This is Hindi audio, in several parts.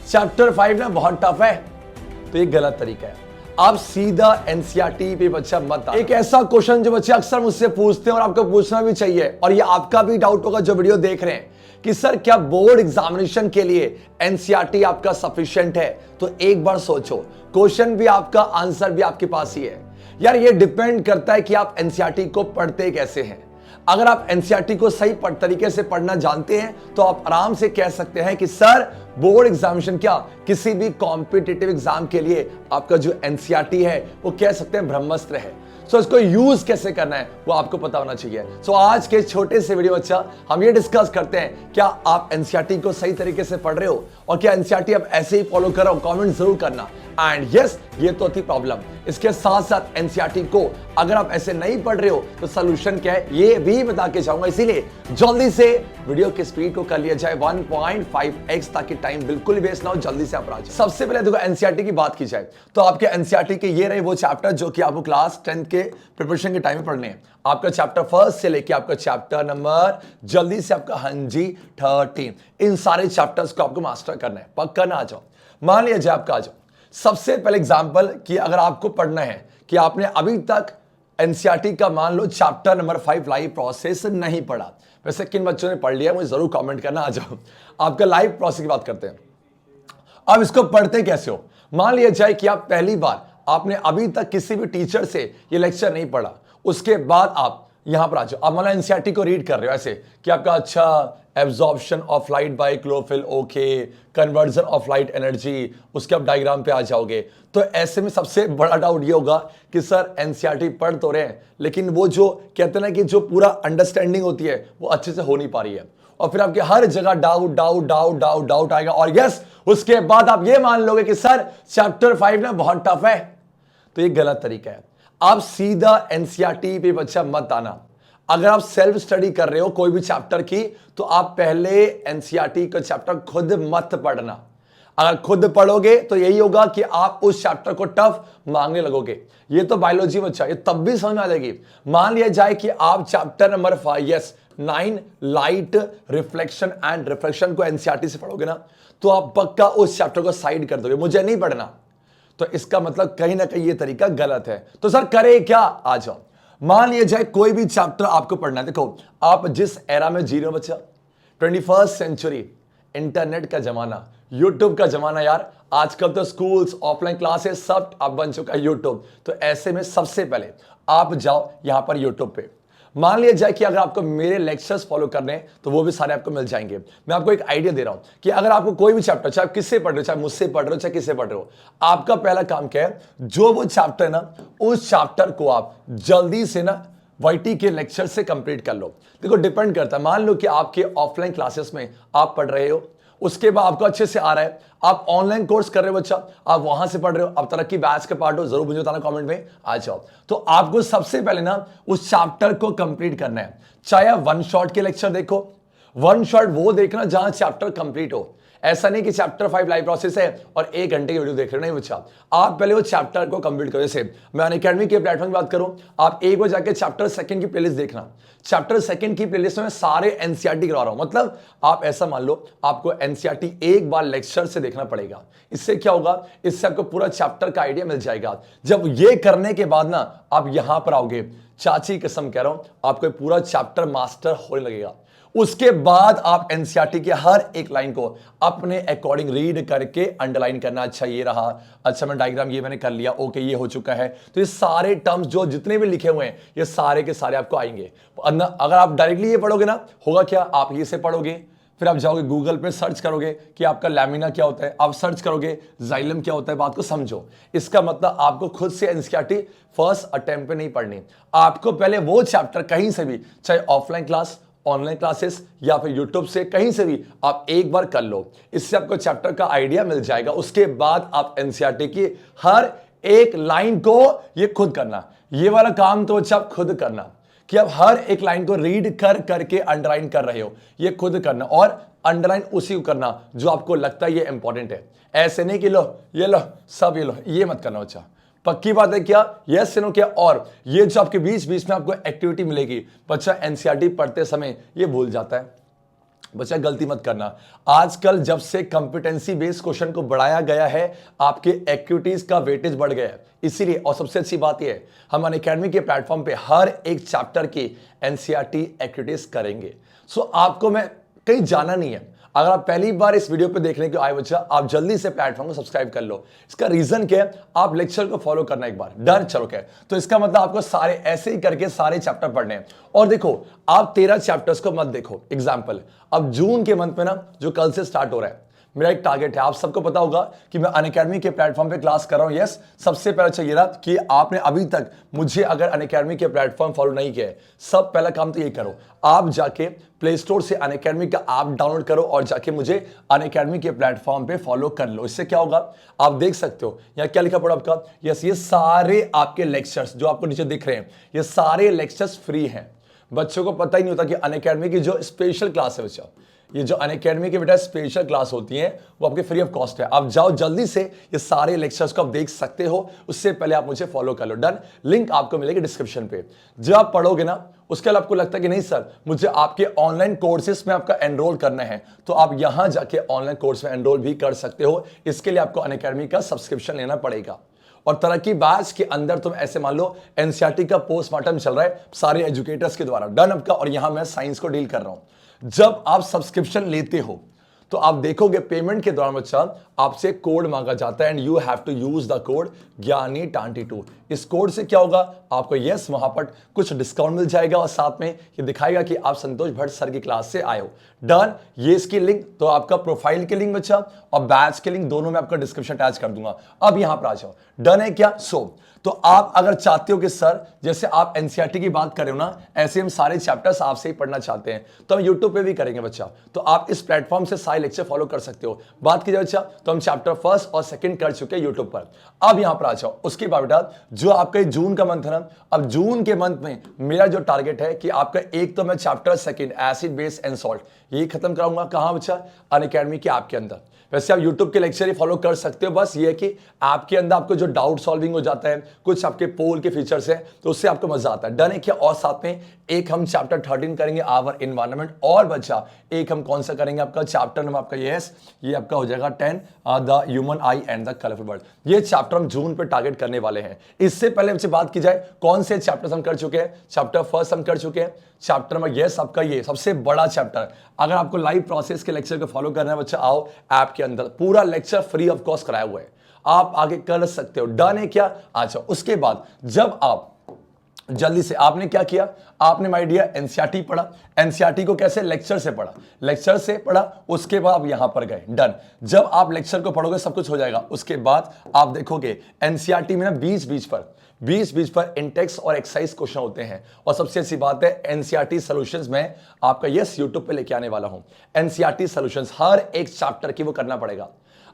चैप्टर 5 ना बहुत टफ है, तो ये गलत तरीका है। आप सीधा एनसीईआरटी पे बच्चा मत एक ऐसा क्वेश्चन जो बच्चे अक्सर मुझसे पूछते हैं और आपको पूछना भी चाहिए, और ये आपका भी डाउट होगा जो वीडियो देख रहे हैं कि सर क्या बोर्ड एग्जामिनेशन के लिए एनसीईआरटी आपका सफिशिएंट है? तो एक बार सोचो, क्वेश्चन भी आपका, आंसर भी आपके पास ही है। यार ये डिपेंड करता है कि आप एनसीईआरटी को पढ़ते कैसे हैं। अगर आप एनसीईआरटी को सही तरीके से पढ़ना जानते हैं तो आप आराम से कह सकते हैं कि सर बोर्ड एग्जामिनेशन क्या किसी भी कॉम्पिटिटिव एग्जाम के लिए आपका जो एनसीईआरटी है वो कह सकते हैं ब्रह्मास्त्र है। सो इसको यूज कैसे करना है वो आपको पता होना चाहिए। सो आज के छोटे से वीडियो बच्चा हम ये डिस्कस करते हैं, क्या आप एनसीईआरटी को सही तरीके से पढ़ रहे हो और क्या एनसीईआरटी आप ऐसे ही फॉलो कर रहे हो? कमेंट जरूर करना। एंड यस, ये तो थी प्रॉब्लम। इसके साथ साथ एनसीईआरटी को अगर आप ऐसे नहीं पढ़ रहे हो तो सोल्यूशन क्या है ये भी बता के जाऊंगा। इसीलिए जल्दी से वीडियो की स्पीड को कर लिया जाए 1.5x ताकि टाइम बिल्कुल वेस्ट ना हो, जल्दी से आप आ जाए। सबसे पहले देखो एनसीईआरटी की बात की जाए तो आपके एनसीईआरटी के ये रहे वो चैप्टर जो कि आपको क्लास 10 के प्रिपरेशन के टाइम में पढ़ने हैं। आपका चैप्टर फर्स्ट से लेके आपका चैप्टर नंबर जल्दी से आपका 13, इन सारे चैप्टर्स को आपको मास्टर करना है। पक्का ना आ जाओ, मान लिया जाए आपका आ जाओ। सबसे पहले एग्जांपल कि अगर आपको पढ़ना है कि आपने अभी तक एनसीईआरटी का मान लो चैप्टर नंबर 5 लाइव प्रोसेस नहीं पढ़ा, वैसे किन बच्चों ने पढ़ लिया मुझे जरूर कमेंट करना। आ जाओ, आपका लाइव प्रोसेस की बात करते हैं। अब इसको पढ़ते कैसे हो? मान लिया जाए कि आप पहली बार आपने अभी तक किसी भी टीचर से ये लेक्चर नहीं पढ़ा, उसके बाद आप यहां पर आ जाओ। आप मान लो एनसीईआरटी को रीड कर रहे हो ऐसे कि आपका अच्छा absorption of light by chlorophyll, okay, conversion of light energy, उसके आप डायग्राम पे आ जाओगे। तो ऐसे में सबसे बड़ा डाउट ये होगा कि सर एनसीईआरटी पढ़ तो रहे हैं लेकिन वो जो कहते हैं ना कि जो पूरा अंडरस्टैंडिंग होती है वो अच्छे से हो नहीं पा रही है, और फिर आपके हर जगह doubt doubt doubt doubt doubt आएगा। और यस, उसके बाद आप ये मान लोगे कि सर चैप्टर 5 ना बहुत टफ है, तो ये गलत तरीका है। आप सीधा एनसीईआरटी पे बच्चा मत आना। अगर आप सेल्फ स्टडी कर रहे हो कोई भी चैप्टर की तो आप पहले एनसीईआरटी का चैप्टर खुद मत पढ़ना। अगर खुद पढ़ोगे तो यही होगा कि आप उस चैप्टर को टफ मांगने लगोगे। ये तो बायोलॉजी बच्चा, ये तब भी समझ में आ जाएगी। मान लिया जाए कि आप chapter number 9 light reflection and refraction को एनसीईआरटी से पढ़ोगे ना तो आप पक्का उस चैप्टर को साइड कर दोगे, मुझे नहीं पढ़ना। तो इसका मतलब कहीं ना कहीं ये तरीका गलत है। तो सर करे क्या? आ जाओ। मान लिया जाए कोई भी चैप्टर आपको पढ़ना है। देखो आप जिस एरा में जी रहे हो बच्चा, 21st सेंचुरी, इंटरनेट का जमाना, यूट्यूब का जमाना। यार आजकल तो स्कूल्स, ऑफलाइन क्लासेस सब अब बन चुका है यूट्यूब। तो ऐसे में सबसे पहले आप जाओ यहां पर यूट्यूब पे। मान लिया जाए कि अगर आपको मेरे लेक्चर्स फॉलो करने हैं तो वो भी सारे आपको मिल जाएंगे। मैं आपको एक आइडिया दे रहा हूं कि अगर आपको कोई भी चैप्टर, चाहे आप किससे पढ़ रहे हो, चाहे मुझसे पढ़ रहे हो, चाहे किससे पढ़ रहे हो, आपका पहला काम क्या है, जो वो चैप्टर है ना उस चैप्टर को आप जल्दी से ना वाईटी के लेक्चर से कंप्लीट कर लो। देखो डिपेंड करता है, मान लो कि आपके ऑफलाइन क्लासेस में आप पढ़ रहे हो, उसके बाद आपको अच्छे से आ रहा है, आप ऑनलाइन कोर्स कर रहे हो बच्चा, आप वहां से पढ़ रहे हो, आप तरक्की बैच का पार्ट हो, जरूर मुझे बताना कमेंट में, आ जाओ। तो आपको सबसे पहले ना उस चैप्टर को कंप्लीट करना है। चाहे आप वन शॉट के लेक्चर देखो, वन शॉट वो देखना जहां चैप्टर कंप्लीट हो। ऐसा नहीं कि चैप्टर 5 लाइव प्रोसेस है और 1 घंटे की वीडियो देख रहे हो, नहीं बच्चा। आप पहले वो चैप्टर को कंप्लीट करो। जैसे मैं अनअकैडमी के प्लेटफॉर्म की बात करूं, आप एक बार जाके चैप्टर 2 की प्लेलिस्ट देखना। चैप्टर 2 की प्लेलिस्ट में सारे एनसीईआरटी करवा रहा हूं। मतलब आप ऐसा मान लो आपको एनसीईआरटी एक बार लेक्चर से देखना पड़ेगा। इससे क्या होगा, इससे आपको पूरा चैप्टर का आइडिया मिल जाएगा। जब ये करने के बाद ना आप यहां पर आओगे, चाची कसम कह रहा हूं, आपको पूरा चैप्टर मास्टर होने लगेगा। उसके बाद आप एनसीईआरटी के हर एक लाइन को अपने अकॉर्डिंग रीड करके अंडरलाइन करना। अच्छा ये रहा, अच्छा मैं डायग्राम ये मैंने कर लिया, ओके ये हो चुका है। तो ये सारे टर्म्स जो जितने भी लिखे हुए हैं ये सारे के सारे आपको आएंगे। अगर आप डायरेक्टली ये पढ़ोगे ना, होगा क्या, आप ये से पढ़ोगे, फिर आप जाओगे गूगल पे सर्च करोगे कि आपका लैमिना क्या होता है, आप सर्च करोगे जाइलम क्या होता है, बात को समझो। इसका मतलब आपको खुद से एनसीईआरटी फर्स्ट अटेम्प्ट पे नहीं पढ़नी। आपको पहले वो चैप्टर कहीं से भी, चाहे ऑफलाइन क्लास, ऑनलाइन क्लासेस या फिर यूट्यूब से, कहीं से भी आप एक बार कर लो। इससे आपको चैप्टर का आइडिया मिल जाएगा। उसके बाद आप एनसीईआरटी की हर एक लाइन को ये खुद करना। ये वाला काम तो अच्छा आप खुद करना कि आप हर एक लाइन को रीड कर करके अंडरलाइन कर रहे हो, ये खुद करना। और अंडरलाइन उसी को करना जो आपको लगता है ये इंपॉर्टेंट है। ऐसे नहीं कि लो ये लो सब ये लो, ये मत करना बच्चा। पक्की बात है क्या, यस नो क्या। और ये जो आपके बीच बीच में आपको एक्टिविटी मिलेगी, बच्चा एनसीईआरटी पढ़ते समय ये भूल जाता है। बच्चा गलती मत करना। आजकल जब से कॉम्पिटेंसी बेस्ड क्वेश्चन को बढ़ाया गया है, आपके एक्टिविटीज का वेटेज बढ़ गया है, इसीलिए। और सबसे अच्छी बात यह है, हम अनअकैडमी के प्लेटफॉर्म पे हर एक चैप्टर की एनसीईआरटी एक्टिविटीज करेंगे। सो आपको मैं कहीं जाना नहीं है। अगर आप पहली बार इस वीडियो पे देखने के आए बच्चा, आप जल्दी से प्लेटफॉर्म को सब्सक्राइब कर लो। इसका रीजन क्या है, आप लेक्चर को फॉलो करना एक बार, डर चलो क्या है। तो इसका मतलब आपको सारे ऐसे ही करके सारे चैप्टर पढ़ने हैं। और देखो, आप 13 चैप्टर्स को मत देखो। एग्जाम्पल, अब जून के मंथ में ना, जो कल से स्टार्ट हो रहा है, मेरा एक टारगेट है। आप सबको पता होगा कि मैं अनअकैडमी के प्लेटफॉर्म पे क्लास कर रहा हूं। यस, सबसे पहला चाहिए रहा कि आपने अभी तक मुझे अगर अनअकैडमी के प्लेटफॉर्म फॉलो नहीं किया है, सब पहला काम तो ये करो, आप जाके प्ले स्टोर से अनअकैडमी का ऐप डाउनलोड करो और जाके मुझे अनअकैडमी के प्लेटफॉर्म पे फॉलो कर लो। इससे क्या होगा, आप देख सकते हो यहाँ क्या लिखा पड़ा आपका। यस, ये सारे आपके लेक्चर्स जो आपको नीचे दिख रहे हैं, ये सारे लेक्चर्स फ्री हैं। बच्चों को पता ही नहीं होता कि अनअकैडमी की जो स्पेशल क्लास है बच्चा, ये जो अनअकैडमी की बेटा स्पेशल क्लास होती हैं, वो आपके फ्री ऑफ कॉस्ट है। आप जाओ जल्दी से, ये सारे लेक्चर्स को आप देख सकते हो। उससे पहले आप मुझे फॉलो कर लो। डन, लिंक आपको मिलेगी डिस्क्रिप्शन पे। जब आप पढ़ोगे ना, उसके बाद आपको लगता है कि नहीं सर, मुझे आपके ऑनलाइन कोर्सेज में आपका एनरोल करना है, तो आप यहां जाके ऑनलाइन कोर्स में एनरोल भी कर सकते हो। इसके लिए आपको अनअकैडमी का सब्सक्रिप्शन लेना पड़ेगा। और तरक्की बैच के अंदर तुम ऐसे मान लो एनसीईआरटी का पोस्टमार्टम चल रहा है सारे एजुकेटर्स के द्वारा। डन आपका, और यहां मैं साइंस को डील कर रहा हूं। जब आप सब्सक्रिप्शन लेते हो तो आप देखोगे पेमेंट के दौरान बच्चा आपसे कोड मांगा जाता है, and you have to use the code ज्ञानी22। इस कोड से क्या होगा, आपको यस वहां पर कुछ डिस्काउंट मिल जाएगा और साथ में ये दिखाएगा कि आप संतोष भट्ट सर की क्लास से आए हो। डन, ये इसकी लिंक तो आपका प्रोफाइल की लिंक बच्चा और बैच के लिंक दोनों में आपका डिस्क्रिप्शन अटैच कर दूंगा। अब यहां पर आ जाओ। डन है क्या? तो आप अगर चाहते हो कि सर जैसे आप एनसीईआरटी की बात कर रहे हो ना, ऐसे हम सारे चैप्टर्स आपसे ही पढ़ना चाहते हैं, तो हम यूट्यूब पे भी करेंगे बच्चा। तो आप इस प्लेटफॉर्म से सारे लेक्चर फॉलो कर सकते हो। बात की जाए बच्चा, तो हम चैप्टर फर्स्ट और सेकंड कर चुके हैं यूट्यूब पर। अब यहां पर आ जाओ। उसके बाद बेटा जो आपका जून का मंथ है ना, अब जून के मंथ में मेरा जो टारगेट है कि आपका एक तो मैं chapter second acid base and salt ये खत्म कराऊंगा। कहां बच्चा? अनअकैडमी के ऐप के अंदर। वैसे आप YouTube के लेक्चर ही फॉलो कर सकते हो। बस ये है कि ऐप के अंदर आपको जो डाउट सॉल्विंग हो जाता है, कुछ आपके पोल के फीचर्स हैं, तो उससे आपको मजा आता है। डन है क्या? और साथ में एक हम चैप्टर 13 करेंगे आवर इन्वायरमेंट, और बच्चा एक हम कौन सा करेंगे, आपका चैप्टर नंबर आपका ये आपका हो जाएगा 10 the human I and the colourful world. ये चैप्टर हम जून पे टारगेट करने वाले हैं। इससे पहले हमसे बात की जाए कौन से चैप्टर्स हम कर चुके हैं। चैप्टर फर्स्ट हम कर चुके हैं, चैप्टर नंबर यस आपका ये सबसे बड़ा चैप्टर। अगर आपको लाइव प्रोसेस के लेक्चर को फॉलो करना है बच्चा, आओ ऐप के अंदर, पूरा लेक्चर फ्री ऑफ कॉस्ट कराया हुआ है, आप आगे कर सकते हो। डन है क्या? अच्छा, उसके बाद जब आप जल्दी से आपने क्या किया, आपने माय डियर एनसीईआरटी पढ़ा। एनसीईआरटी को कैसे? लेक्चर से पढ़ा, लेक्चर से पढ़ा। उसके बाद आप यहां पर गए। डन, जब आप लेक्चर को पढ़ोगे सब कुछ हो जाएगा। उसके बाद आप देखोगे एनसीईआरटी में ना बीच बीच पर इंटेक्स और एक्सरसाइज क्वेश्चन होते हैं। और सबसे अच्छी बात है, एनसीईआरटी सॉल्यूशंस में आपका यस यूट्यूब पे लेके आने वाला हूं। एनसीईआरटी सॉल्यूशंस हर एक चैप्टर की वो करना पड़ेगा।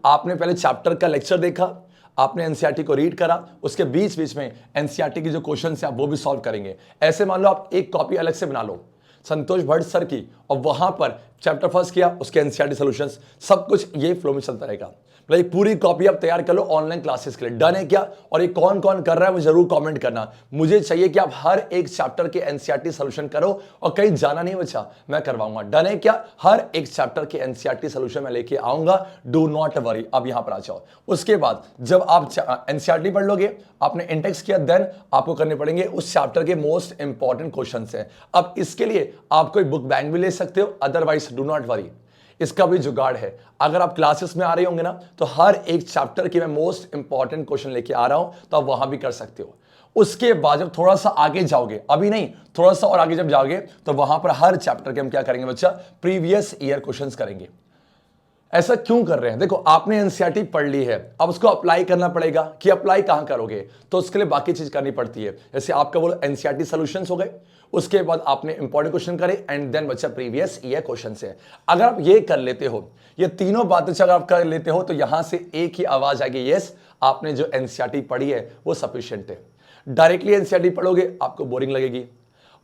आपने पहले चैप्टर का लेक्चर देखा, आपने एनसीईआरटी को रीड करा, उसके बीच में एनसीईआरटी की जो क्वेश्चन है आप वो भी सॉल्व करेंगे। ऐसे मान लो आप एक कॉपी अलग से बना लो संतोष भट्ट सर की, और वहां पर चैप्टर फर्स्ट किया, उसके एनसीईआरटी सॉल्यूशंस, सब कुछ ये फ्लो में चलता रहेगा। मतलब एक पूरी कॉपी आप तैयार कर लो ऑनलाइन क्लासेस के लिए। डन है क्या? और ये कौन कौन कर रहा है मुझे जरूर कमेंट करना। मुझे चाहिए कि आप हर एक चैप्टर के एनसीईआरटी सॉल्यूशन करो, और कहीं जाना नहीं बचा, मैं करवाऊंगा। डन है क्या? हर एक चैप्टर के एनसीईआरटी सॉल्यूशन मैं लेके आऊंगा, डू नॉट वरी। अब यहां पर आ जाओ। उसके बाद जब आप एनसीईआरटी पढ़ लोगे, आपने इंडेक्स किया, देन आपको करने पड़ेंगे उस चैप्टर के मोस्ट इंपॉर्टेंट क्वेश्चन है। अब इसके लिए आप कोई बुक बैंक भी ले सकते हो, अदरवाइज डू नॉट वरी, इसका भी जुगाड़ है। अगर आप क्लासेस में आ रहे होंगे ना, तो हर एक चैप्टर की मैं मोस्ट इंपॉर्टेंट क्वेश्चन लेके आ रहा हूं, तो आप वहां भी कर सकते हो। उसके बाद जब थोड़ा सा आगे जाओगे, अभी नहीं, थोड़ा सा और आगे जब जाओगे, तो वहां पर हर चैप्टर के हम क्या करेंगे बच्चा, प्रीवियस ईयर क्वेश्चंस करेंगे। ऐसा क्यों कर रहे हैं? देखो, आपने एनसीईआरटी पढ़ ली है, अब उसको अप्लाई करना पड़ेगा। कि अप्लाई कहां करोगे, तो उसके लिए बाकी चीज करनी पड़ती है। जैसे आपका वो एनसीईआरटी सॉल्यूशंस हो गए, उसके बाद आपने इंपॉर्टेंट क्वेश्चन करे, एंड देन बच्चा प्रीवियस ईयर क्वेश्चन है। अगर आप ये कर लेते हो, ये तीनों बातें अगर आप कर लेते हो, तो यहां से एक ही आवाज आएगी, यस आपने जो एनसीईआरटी पढ़ी है वो सफिशिएंट है। डायरेक्टली एनसीईआरटी पढ़ोगे आपको बोरिंग लगेगी।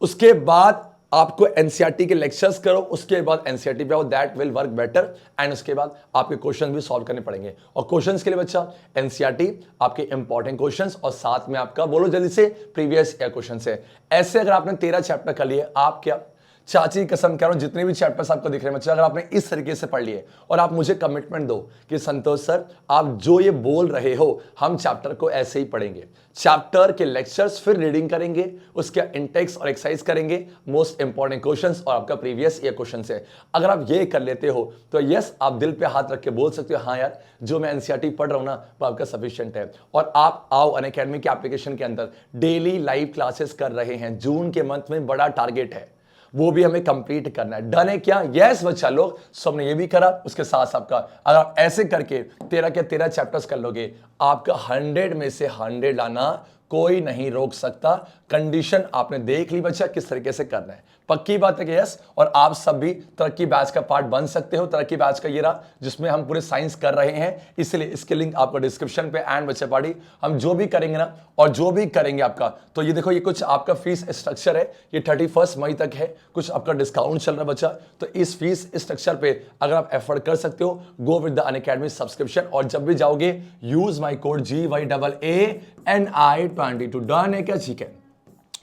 उसके बाद आपको एनसीईआरटी के लेक्चर्स करो, उसके बाद एनसीईआरटी पे आओ, that will work better. And उसके बाद आपके क्वेश्चन भी सॉल्व करने पड़ेंगे। और क्वेश्चंस के लिए बच्चा एनसीईआरटी, आपके इंपॉर्टेंट क्वेश्चंस, और साथ में आपका बोलो जल्दी से प्रीवियस ईयर क्वेश्चन है। ऐसे अगर आपने 13 चैप्टर कर लिए, आप क्या चाची की कसम कह रहा हूं, जितने भी चैप्टर्स आपको दिख रहे हैं बच्चे, अगर आपने इस तरीके से पढ़ लिए और आप मुझे कमिटमेंट दो कि संतोष सर आप जो ये बोल रहे हो हम चैप्टर को ऐसे ही पढ़ेंगे, चैप्टर के लेक्चर्स फिर रीडिंग करेंगे, उसके इंटेक्स और एक्सरसाइज करेंगे, मोस्ट इंपॉर्टेंट क्वेश्चंस और आपका प्रीवियस ईयर क्वेश्चन है, अगर आप ये कर लेते हो तो यस आप दिल पे हाथ रख के बोल सकते हो हाँ यार जो मैं एनसीईआरटी पढ़ रहा हूं ना वो आपका सफिशिएंट है। और आप आओ अनअकैडमी के एप्लीकेशन के अंदर डेली लाइव क्लासेस कर रहे हैं, जून के मंथ में बड़ा टारगेट है वो भी हमें कंप्लीट करना है। डन है क्या? यस बच्चा लोग, सो हमने ये भी करा, उसके साथ साथ का अगर आप ऐसे करके 13 के 13 चैप्टर्स कर लोगे, आपका 100 में से 100 लाना कोई नहीं रोक सकता। कंडीशन आपने देख ली बच्चा किस तरीके से करना है, पक्की बात है कि यस। और आप सब भी तरक्की बैच का पार्ट बन सकते हो। तरक्की बैच का ये रहा जिसमें हम पूरे साइंस कर रहे हैं, इसलिए इसके लिंक आपको डिस्क्रिप्शन पे एंड बच्चा पार्टी हम जो भी करेंगे ना और जो भी करेंगे आपका, तो ये देखो ये कुछ आपका फीस स्ट्रक्चर है, ये 31 मई तक है, कुछ आपका डिस्काउंट चल रहा है बच्चा, तो इस फीस स्ट्रक्चर पे अगर आप एफर्ट कर सकते हो go with the Unacademy subscription. और जब भी जाओगे use my code GYAANI22 done है क्या? ठीक है।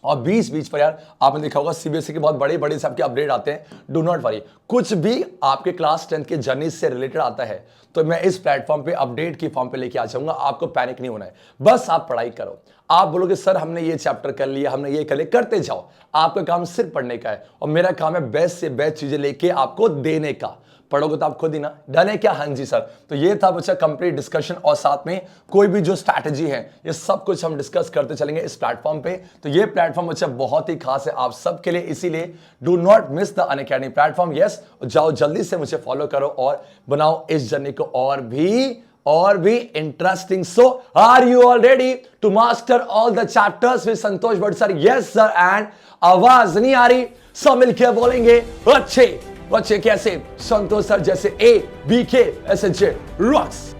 और बीच पर यार आपने देखा होगा सीबीएसई के बहुत बड़े बड़े से आपके अपडेट आते हैं, डू नॉट वरी, कुछ भी आपके क्लास 10 के जर्नी से रिलेटेड आता है तो मैं इस प्लेटफॉर्म पे अपडेट की फॉर्म पे लेके आ जाऊंगा, आपको पैनिक नहीं होना है, बस आप पढ़ाई करो। आप बोलोगे सर हमने ये चैप्टर कर लिया, हमने ये कर लिया, करते जाओ, आपका काम सिर्फ पढ़ने का है और मेरा काम है बेस्ट से बेस्ट चीजें लेके आपको देने का। पढ़ोगे तो आप खुद ही ना, डन है क्या? हाँ जी सर। तो ये था बच्चा कंप्लीट डिस्कशन और साथ में कोई भी जो स्ट्रैटेजी है ये सब कुछ हम डिस्कस करते चलेंगे इस प्लेटफॉर्म पे। तो ये प्लेटफॉर्म बच्चा बहुत ही खास है आप सबके लिए, इसीलिए do not miss the Unacademy platform. Yes, जाओ जल्दी से मुझे फॉलो करो और बनाओ इस जर्नी को और भी interesting. So are you all ready to master all the chapters with Santosh Bhatt sir? Yes sir. And आवाज नहीं आ रही, सब मिलकर बोलेंगे अच्छे बच्चे कैसे? संतोष सर जैसे A B K S H J rocks.